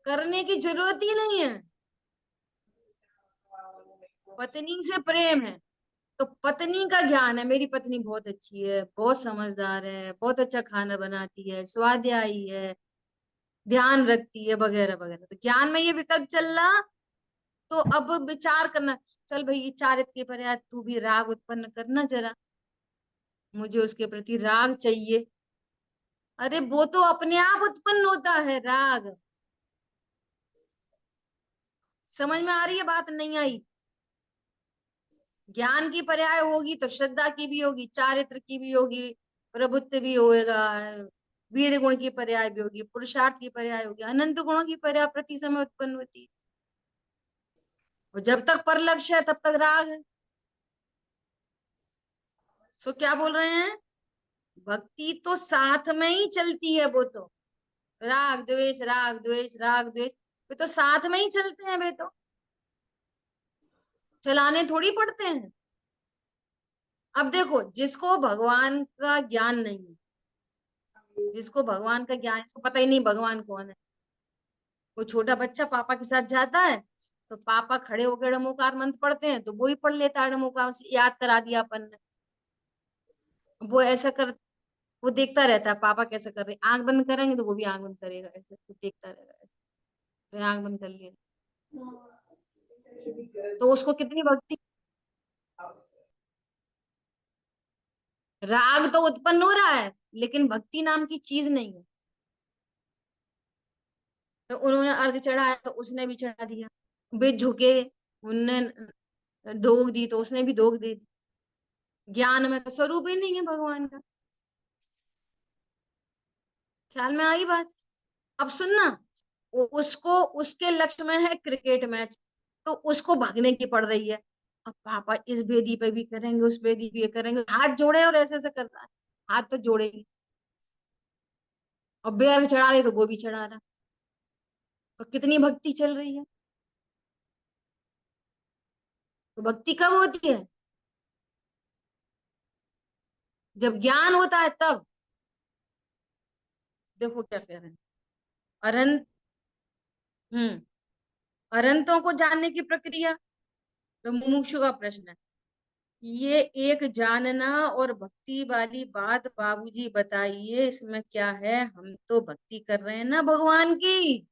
करने की जरूरत ही नहीं है। पत्नी से प्रेम है, तो पत्नी का ज्ञान है, मेरी पत्नी बहुत अच्छी है, बहुत समझदार है, बहुत अच्छा खाना बनाती है, स्वाध्यायी है, ध्यान रखती है, वगैरह वगैरह। तो ज्ञान में ये विकल्प चल रहा, तो अब विचार करना, चल भाई ये चारित्र के पर्याय तू भी राग उत्पन्न करना जरा, मुझे उसके प्रति राग चाहिए। अरे वो तो अपने आप उत्पन्न होता है राग। समझ में आ रही है बात? नहीं आई? ज्ञान की पर्याय होगी तो श्रद्धा की भी होगी, चारित्र की भी होगी, प्रभुत्व भी होएगा, वीर गुण की पर्याय भी होगी, पुरुषार्थ की पर्याय होगी, अनंत गुणों की पर्याय प्रति समय उत्पन्न होती है। और जब तक परलक्ष्य है तब तक राग है। सो क्या बोल रहे हैं? भक्ति तो साथ में ही चलती है, वो तो राग द्वेष राग द्वेष राग द्वेष, वे तो साथ में ही चलते हैं, वे तो चलाने थोड़ी पड़ते हैं। अब देखो, जिसको भगवान का ज्ञान नहीं है, जिसको भगवान का ज्ञान, इसको पता ही नहीं भगवान कौन है, कोई छोटा बच्चा पापा के साथ जाता है, तो पापा खड़े होकर ड़मोकार मंत्र पढ़ते हैं तो वो ही पढ़ लेता है, ड़मोकार से याद करा दिया अपन ने। वो ऐसा कर, वो देखता रहता है पापा कैसे कर रहे, आंख बंद करेंगे तो वो भी आंख बंद करेगा, ऐसे वो देखता रहेगा ऐसे। फिर आंख बंद कर लिया, तो उसको कितनी भक्ति। राग तो उत्पन्न हो रहा है, लेकिन भक्ति नाम की चीज नहीं है। तो उन्होंने अर्घ चढ़ाया तो उसने भी चढ़ा दिया, वे झुके, उनने दोग दी तो उसने भी दोग दे दी। ज्ञान में तो स्वरूप ही नहीं है भगवान का। ख्याल में आई बात? अब सुनना, उसको, उसके लक्ष्य में है क्रिकेट मैच, तो उसको भागने की पड़ रही है। अब पापा इस बेदी पे भी करेंगे, उस बेदी पे करेंगे, हाथ जोड़े और ऐसे ऐसे कर रहा है, हाथ तो जोड़ेगी। और बेर चढ़ा रही तो वो भी चढ़ा रहा, तो कितनी भक्ति चल रही है। तो भक्ति कब होती है? जब ज्ञान होता है तब। देखो क्या कह रहे हैं, अनंत, हम्म, अनंतों को जानने की प्रक्रिया, तो मुमुक्षु का प्रश्न है। ये एक जानना और भक्ति वाली बात बाबूजी बताइए, इसमें क्या है? हम तो भक्ति कर रहे हैं ना भगवान की।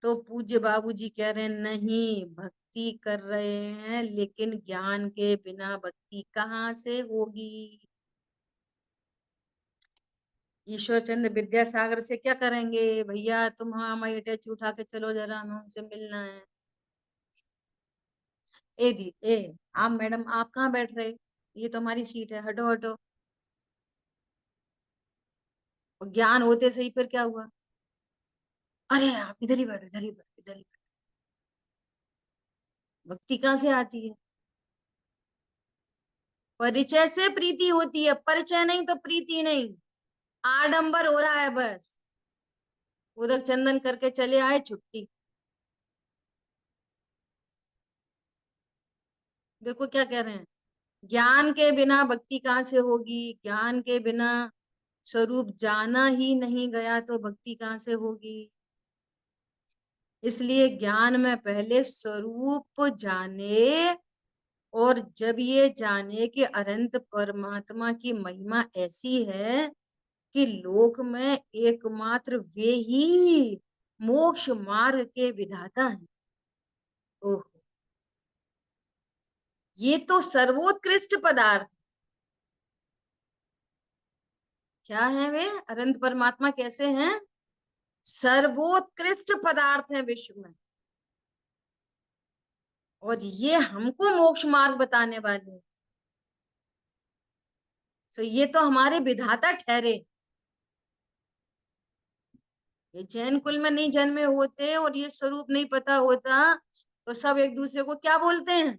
तो पूज्य बाबूजी कह रहे हैं नहीं, भक्ति कर रहे हैं, लेकिन ज्ञान के बिना भक्ति कहाँ से होगी? ईश्वर चंद्र विद्यासागर से क्या करेंगे? भैया तुम हाँ हमारी अटैची उठा के चलो जरा, हमें उनसे मिलना है। ए दी ए, आप मैडम आप कहाँ बैठ रहे, ये तो हमारी सीट है, हटो हटो। और ज्ञान होते सही फिर क्या हुआ, अरे आप इधर ही बैठो, इधर ही बैठो, इधर ही बैठो। भक्ति कहाँ से आती है, परिचय से प्रीति होती है, परिचय नहीं तो प्रीति नहीं। आडंबर हो रहा है बस, उदक चंदन करके चले आए, छुट्टी। देखो क्या कह रहे हैं, ज्ञान के बिना भक्ति कहाँ से होगी, ज्ञान के बिना स्वरूप जाना ही नहीं गया तो भक्ति कहाँ से होगी। इसलिए ज्ञान में पहले स्वरूप जाने, और जब ये जाने कि अनंत परमात्मा की महिमा ऐसी है कि लोक में एकमात्र वे ही मोक्ष मार्ग के विधाता हैं। ओह, ये तो सर्वोत्कृष्ट पदार्थ, क्या है वे, अनंत परमात्मा कैसे हैं, सर्वोत्कृष्ट पदार्थ है विश्व में, और ये हमको मोक्ष मार्ग बताने वाले हैं। तो ये तो हमारे विधाता ठहरे। ये जैन कुल में नहीं जन्मे होते और ये स्वरूप नहीं पता होता तो सब एक दूसरे को क्या बोलते हैं,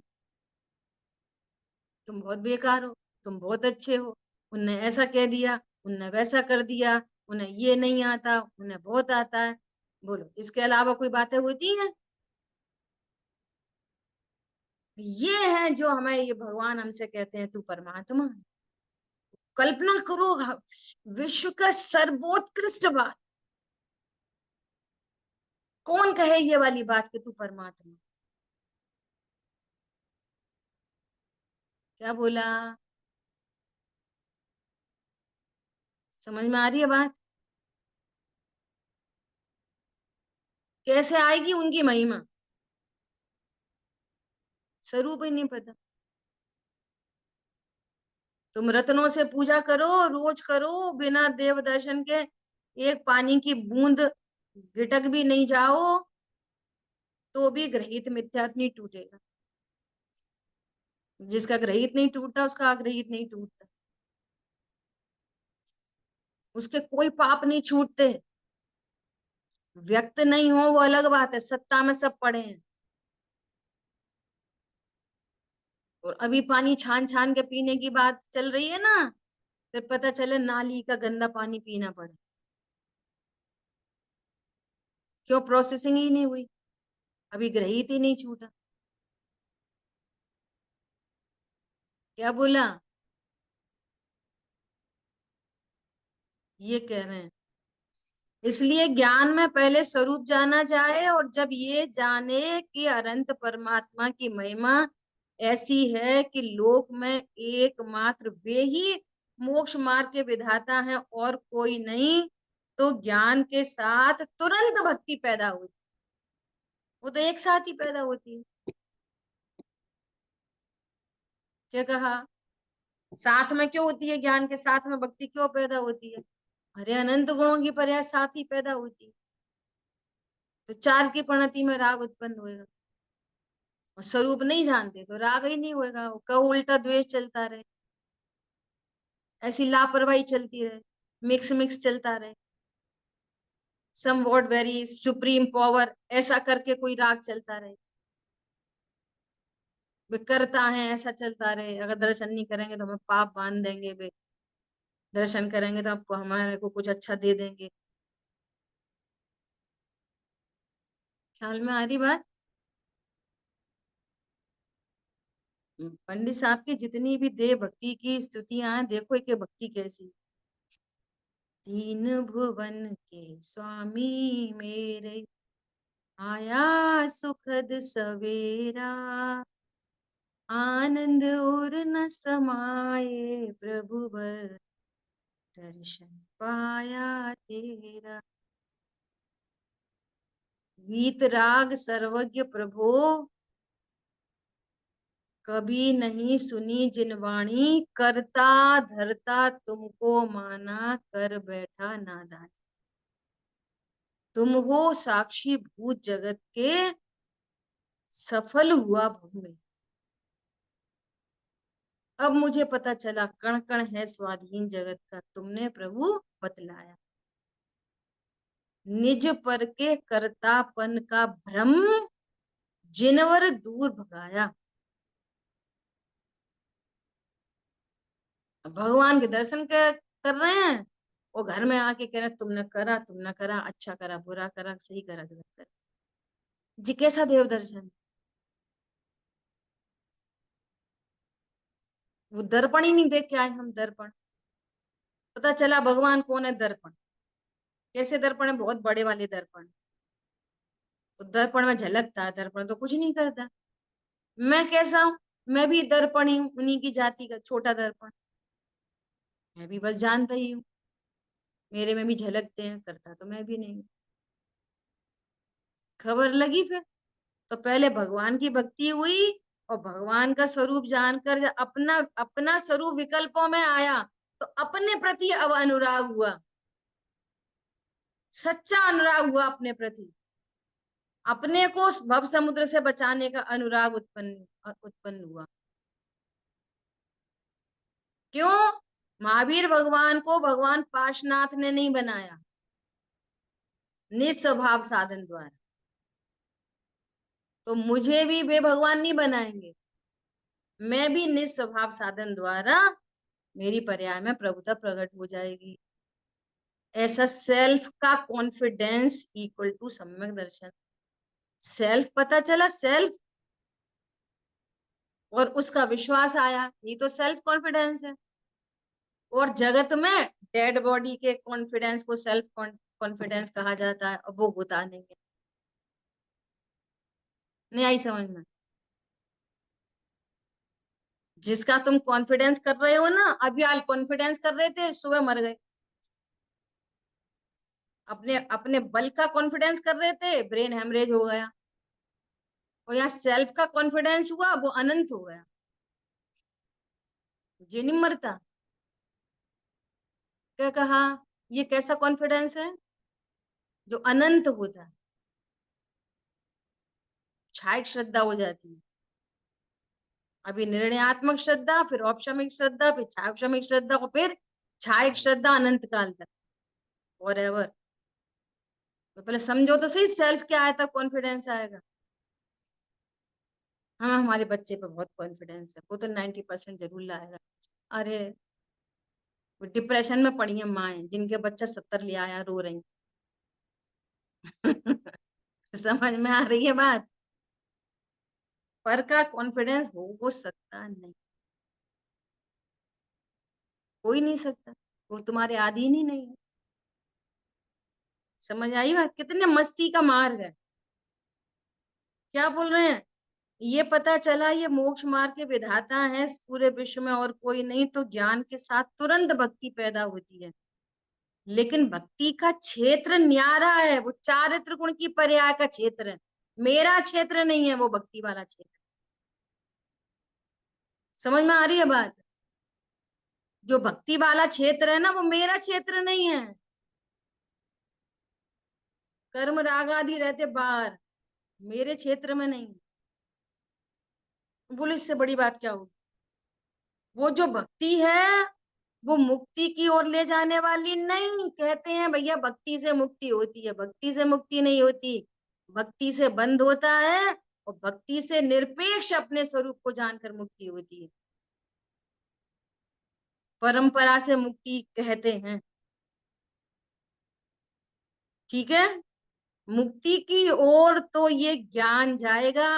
तुम बहुत बेकार हो, तुम बहुत अच्छे हो, उनने ऐसा कह दिया, उनने वैसा कर दिया, उन्हें ये नहीं आता, उन्हें बहुत आता है। बोलो इसके अलावा कोई बातें होती हैं, ये है जो हमें ये भगवान हमसे कहते हैं तू परमात्मा है। कल्पना करो, विश्व का सर्वोत्कृष्ट बात, कौन कहे ये वाली बात कि तू परमात्मा, क्या बोला, समझ में आ रही है बात, कैसे आएगी उनकी महिमा, स्वरूप ही नहीं पता। तुम रत्नों से पूजा करो, रोज करो, बिना देव दर्शन के एक पानी की बूंद गिटक भी नहीं जाओ तो भी ग्रहित मिथ्यात्व नहीं टूटेगा। जिसका ग्रहित नहीं टूटता उसका अग्रहित नहीं टूटता, उसके कोई पाप नहीं छूटते। व्यक्त नहीं हो वो अलग बात है, सत्ता में सब पड़े हैं। और अभी पानी छान छान के पीने की बात चल रही है ना, फिर पता चले नाली का गंदा पानी पीना पड़े, क्यों, प्रोसेसिंग ही नहीं हुई, अभी ग्रहित ही नहीं छूटा। क्या बोला, ये कह रहे हैं इसलिए ज्ञान में पहले स्वरूप जाना जाए, और जब ये जाने कि अनंत परमात्मा की महिमा ऐसी है कि लोक में एकमात्र वे ही मोक्ष मार्ग के विधाता हैं और कोई नहीं, तो ज्ञान के साथ तुरंत भक्ति पैदा होती, वो तो एक साथ ही पैदा होती है। क्या कहा, साथ में क्यों होती है, ज्ञान के साथ में भक्ति क्यों पैदा होती है, अरे अनंत गुणों की पर्याय साथ ही पैदा होती है, तो चार की पंक्ति में राग उत्पन्न होएगा, और स्वरूप नहीं जानते तो राग ही नहीं होएगा, कब उल्टा द्वेष चलता रहे, ऐसी लापरवाही चलती रहे, मिक्स मिक्स चलता रहे, somewhat very supreme power ऐसा करके कोई राग चलता रहे, वे करता है ऐसा चलता रहे, अगर दर्शन नहीं करेंगे तो हमें पाप बांध देंगे वे, दर्शन करेंगे तो आपको हमारे को कुछ अच्छा दे देंगे। ख्याल में आ रही बात, पंडित साहब की जितनी भी देव भक्ति की स्तुतियां हैं, देखो कि भक्ति कैसी, तीन भुवन के स्वामी मेरे, आया सुखद सवेरा, आनंद और न समाये प्रभु बर, दर्शन पाया तेरा। वीतराग सर्वज्ञ प्रभो, कभी नहीं सुनी जिन वाणी, करता धरता तुमको माना, कर बैठा नादान। तुम हो साक्षी भूत जगत के, सफल हुआ भव में। अब मुझे पता चला कण कण है स्वाधीन जगत का, तुमने प्रभु बतलाया। निज पर के कर्तापन का भ्रम जिनवर दूर भगाया। भगवान के दर्शन कर रहे हैं, वो घर में आके कह रहे तुमने करा, अच्छा करा, बुरा करा, सही करा, गलत करा। जी कैसा देव दर्शन। वो दर्पण ही नहीं देख के आए हम, दर्पण। पता चला भगवान कौन है, दर्पण। कैसे दर्पण है, बहुत बड़े वाले दर्पण। तो दर्पण में झलकता है, दर्पण तो कुछ नहीं करता। मैं कैसा हूं, मैं भी दर्पण ही हूं, उन्हीं की जाति का छोटा दर्पण। मैं भी बस जानता ही हूँ, मेरे में भी झलकते हैं, करता तो मैं भी नहीं हूं। खबर लगी फिर। तो पहले भगवान की भक्ति हुई, और भगवान का स्वरूप जानकर जब अपना अपना स्वरूप विकल्पों में आया, तो अपने प्रति अब अनुराग हुआ, सच्चा अनुराग हुआ अपने प्रति। अपने को भव समुद्र से बचाने का अनुराग उत्पन्न उत्पन्न हुआ। क्यों? महावीर भगवान को भगवान पार्श्वनाथ ने नहीं बनाया निस्वभाव साधन द्वारा, तो मुझे भी वे भगवान नहीं बनाएंगे। मैं भी निस्वभाव साधन द्वारा मेरी पर्याय में प्रभुता प्रकट हो जाएगी। ऐसा सेल्फ का कॉन्फिडेंस इक्वल टू सम्यक दर्शन। सेल्फ पता चला, सेल्फ, और उसका विश्वास आया, ये तो सेल्फ कॉन्फिडेंस है। और जगत में डेड बॉडी के कॉन्फिडेंस को सेल्फ कॉन्फिडेंस कहा जाता है, और वो होता नहीं है। नहीं आई समझ में? जिसका तुम कॉन्फिडेंस कर रहे हो ना, अभी आज कॉन्फिडेंस कर रहे थे, सुबह मर गए। अपने अपने बल का कॉन्फिडेंस कर रहे थे, ब्रेन हेमरेज हो गया। और यहाँ सेल्फ का कॉन्फिडेंस हुआ, वो अनंत हो गया। ये नहीं मरता। क्या कहा? ये कैसा कॉन्फिडेंस है? जो अनंत होता है। क्षायक श्रद्धा हो जाती है। अभी निर्णयात्मक श्रद्धा, फिर औपशमिक श्रद्धा, फिर छायाक्षमिक श्रद्धा, और फिर छायक श्रद्धा अनंत काल तक, फॉर एवर। तो पहले समझो तो सही, सेल्फ क्या आया तब कॉन्फिडेंस आएगा। हाँ, हमारे बच्चे पे बहुत कॉन्फिडेंस है, वो तो 90% जरूर लाएगा। अरे, वो डिप्रेशन में पड़ी है माए, जिनके बच्चा 70 ले आया, रो रही। समझ में आ रही है बात? पर का कॉन्फिडेंस हो सकता नहीं, हो ही नहीं सकता। वो तुम्हारे अधीन ही नहीं है। समझ आई बात? कितने मस्ती का मार्ग है। क्या बोल रहे हैं? ये पता चला ये मोक्ष मार्ग के विधाता है इस पूरे विश्व में, और कोई नहीं, तो ज्ञान के साथ तुरंत भक्ति पैदा होती है। लेकिन भक्ति का क्षेत्र न्यारा है, वो चारित्र गुण की पर्याय का क्षेत्र है। मेरा क्षेत्र नहीं है वो भक्ति वाला क्षेत्र। समझ में आ रही है बात? जो भक्ति वाला क्षेत्र है ना, वो मेरा क्षेत्र नहीं है। कर्म राग आदि रहते बाहर, मेरे क्षेत्र में नहीं। बोले इससे बड़ी बात क्या होगी? वो जो भक्ति है, वो मुक्ति की ओर ले जाने वाली नहीं। कहते हैं भैया भक्ति से मुक्ति होती है, भक्ति से मुक्ति नहीं होती। भक्ति से बंध होता है, और भक्ति से निरपेक्ष अपने स्वरूप को जानकर मुक्ति होती है। परंपरा से मुक्ति कहते हैं। ठीक है? मुक्ति की ओर तो ये ज्ञान जाएगा।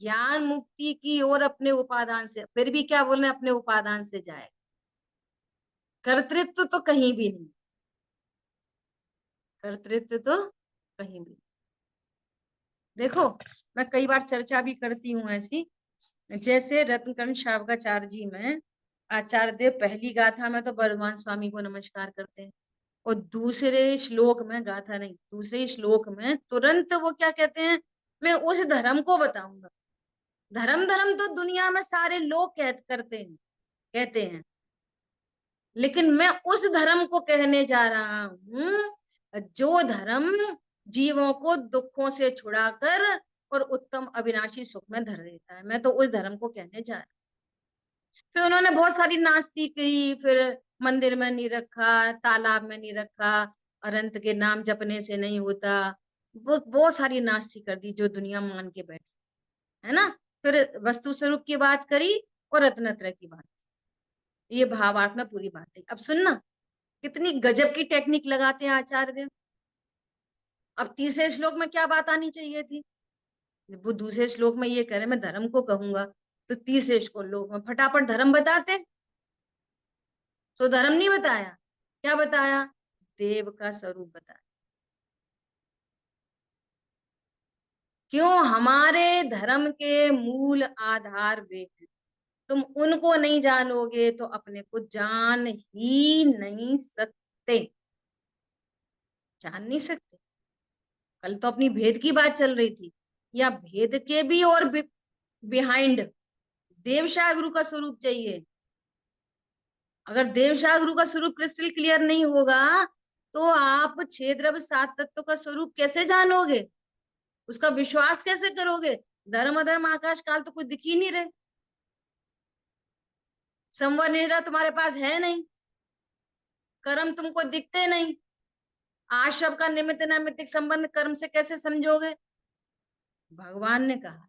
ज्ञान मुक्ति की ओर अपने उपादान से, फिर भी क्या बोल रहे हैं, अपने उपादान से जाए। कर्तृत्व तो कहीं भी नहीं, कर्तृत्व तो कहीं भी। देखो, मैं कई बार चर्चा भी करती हूँ ऐसी। जैसे रत्नकर्ण शावकाचार्य जी में आचार्य देव पहली गाथा में तो बर्धमान स्वामी को नमस्कार करते हैं, और दूसरे श्लोक में, गाथा नहीं, दूसरे श्लोक में तुरंत वो क्या कहते हैं, मैं उस धर्म को बताऊंगा। धर्म धर्म तो दुनिया में सारे लोग करते हैं, कहते हैं, लेकिन मैं उस धर्म को कहने जा रहा हूं जो धर्म जीवों को दुखों से छुड़ाकर और उत्तम अविनाशी सुख में धर देता है। मैं तो उस धर्म को कहने जा रहा हूं। फिर उन्होंने बहुत सारी नास्ती की, फिर मंदिर में नहीं रखा, तालाब में नहीं रखा, अनंत के नाम जपने से नहीं होता, बहुत सारी नास्ती कर दी जो दुनिया मान के बैठी, है ना। फिर वस्तु स्वरूप की बात करी और रत्नत्रय की बात, ये भावार्थ में पूरी बात है। अब सुनना, कितनी गजब की टेक्निक लगाते हैं आचार्य देव। अब तीसरे श्लोक में क्या बात आनी चाहिए थी, वो दूसरे श्लोक में ये कह रहे मैं धर्म को कहूंगा, तो तीसरे श्लोक में फटाफट धर्म बताते, तो धर्म नहीं बताया, क्या बताया, देव का स्वरूप बताया। क्यों, हमारे धर्म के मूल आधार वे हैं, तुम उनको नहीं जानोगे तो अपने को जान ही नहीं सकते, जान नहीं सकते। कल तो अपनी भेद की बात चल रही थी, या भेद के भी और बिहाइंड देवशाह गुरु का स्वरूप चाहिए। अगर देवशाह गुरु का स्वरूप क्रिस्टल क्लियर नहीं होगा तो आप छह द्रव्य सात तत्व का स्वरूप कैसे जानोगे, उसका विश्वास कैसे करोगे। धर्म अधर्म आकाश काल तो कुछ दिख ही नहीं रहे, संवर निद्रा तुम्हारे पास है नहीं, कर्म तुमको दिखते नहीं, आश्रम का निमित्त नैमित्तिक संबंध कर्म से कैसे समझोगे, भगवान ने कहा।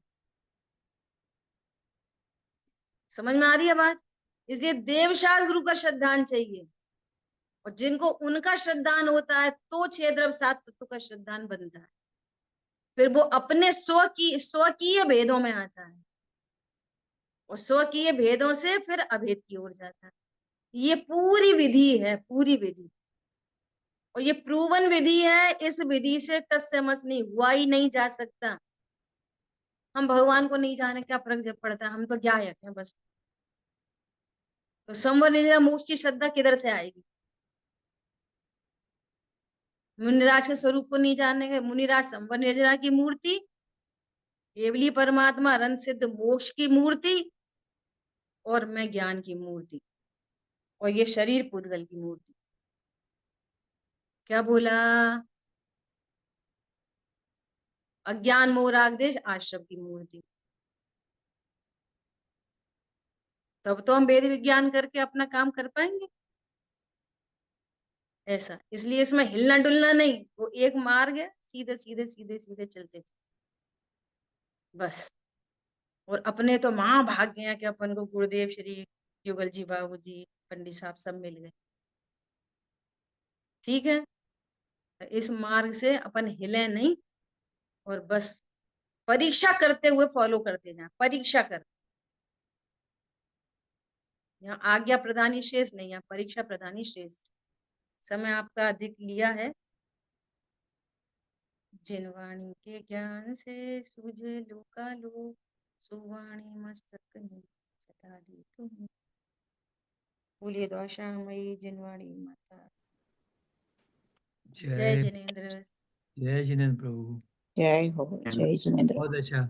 समझ में आ रही है बात। इसलिए देवशाल गुरु का श्रद्धान चाहिए, और जिनको उनका श्रद्धान होता है तो छह द्रव्य सात तत्व का श्रद्धान बनता है। फिर वो अपने स्वकीय भेदों में आता है, और स्वकीय भेदों से फिर अभेद की ओर जाता है। ये पूरी विधि है, पूरी विधि, और ये प्रूवन विधि है। इस विधि से टस से मस नहीं हुआ ही नहीं जा सकता। हम भगवान को नहीं जाने क्या फर्क जब पड़ता है, हम तो क्या है बस। तो संवर निद्रा मोक्ष की श्रद्धा किधर से आएगी। मुनिराज के स्वरूप को नहीं जानेंगे, मुनिराज संवर निर्जरा की मूर्ति, केवली परमात्मा रन सिद्ध मोक्ष की मूर्ति, और मैं ज्ञान की मूर्ति, और ये शरीर पुद्गल की मूर्ति। क्या बोला, अज्ञान मोह राग देश आश्रम की मूर्ति। तब तो हम वेद विज्ञान करके अपना काम कर पाएंगे। ऐसा, इसलिए इसमें हिलना डुलना नहीं, वो एक मार्ग है, सीधे सीधे सीधे सीधे चलते बस। और अपने तो महाभाग्य हैं कि अपन को गुरुदेव श्री युगल जी, बाबू जी, पंडित साहब सब मिल गए। ठीक है, इस मार्ग से अपन हिले नहीं, और बस परीक्षा करते हुए फॉलो करते जाए, परीक्षा कर। यहाँ आज्ञा प्रदानी श्रेष्ठ नहीं, यहाँ परीक्षा प्रदानी श्रेष्ठ। समय आपका अधिक लिया है। जिनवाणी के ज्ञान से सूझे लोकालोक, सुवाणी मस्तक सटा दी तुम। बोलिए द्वाशामयी जिनवाणी माता। जय जय जिनेन्द्र। जय जिनेन्द्र प्रभु। जय हो, जय जिनेन्द्र। बहुत अच्छा।